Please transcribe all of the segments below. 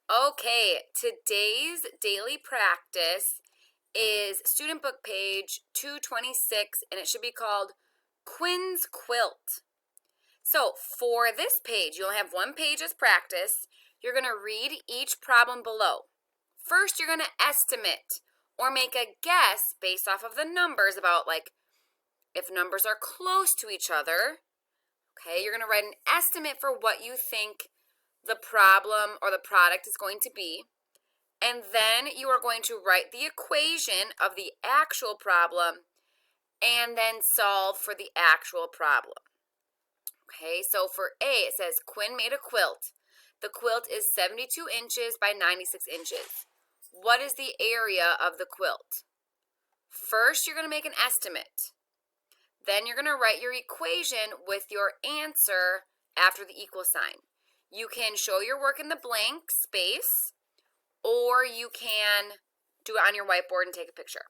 Okay, today's daily practice is student book page 226, and it should be called Quinn's Quilt. So for this page, you'll have one page as practice. You're going to read each problem below. First, you're going to estimate or make a guess based off of the numbers about if numbers are close to each other. Okay, you're going to write an estimate for what you think the problem or the product is going to be, and then you are going to write the equation of the actual problem and then solve for the actual problem. Okay, so for A, it says Quinn made a quilt. The quilt is 72 inches by 96 inches. What is the area of the quilt? First, you're going to make an estimate. Then you're going to write your equation with your answer after the equal sign. You can show your work in the blank space, or you can do it on your whiteboard and take a picture.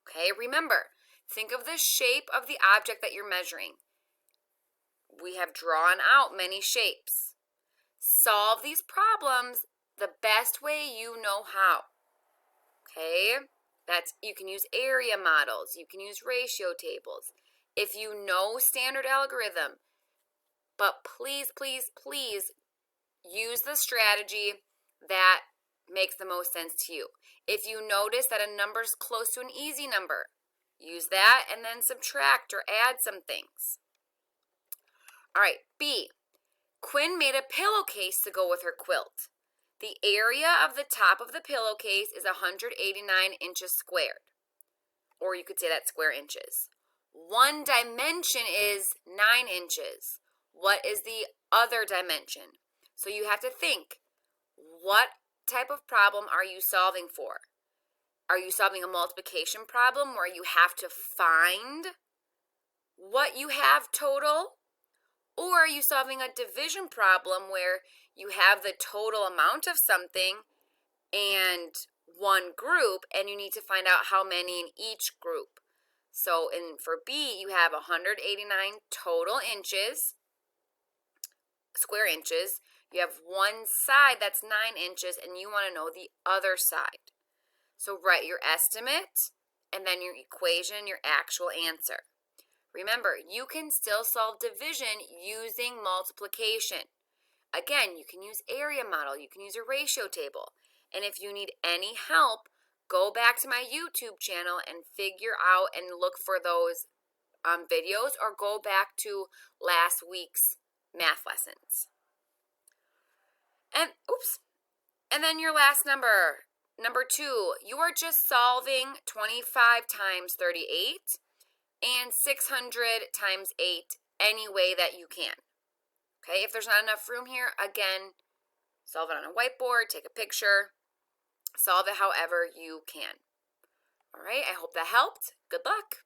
Okay, remember, think of the shape of the object that you're measuring. We have drawn out many shapes. Solve these problems the best way you know how. Okay, you can use area models, you can use ratio tables. If you know standard algorithm, but please, please, please use the strategy that makes the most sense to you. If you notice that a number is close to an easy number, use that and then subtract or add some things. All right, B. Quinn made a pillowcase to go with her quilt. The area of the top of the pillowcase is 189 inches squared. Or you could say that's square inches. One dimension is 9 inches. What is the other dimension? So you have to think, what type of problem are you solving for? Are you solving a multiplication problem where you have to find what you have total? Or are you solving a division problem where you have the total amount of something and one group, and you need to find out how many in each group? So for B, you have 189 total inches, square inches. You have one side that's 9 inches, and you want to know the other side. So write your estimate, and then your equation, your actual answer. Remember, you can still solve division using multiplication. Again, you can use area model, you can use a ratio table. And if you need any help, go back to my YouTube channel and figure out and look for those videos, or go back to last week's math lessons. And then your last number 2, you are just solving 25 times 38 and 600 times 8 any way that you can. Okay, if there's not enough room here, again, solve it on a whiteboard, take a picture, solve it however you can. All right, I hope that helped. Good luck.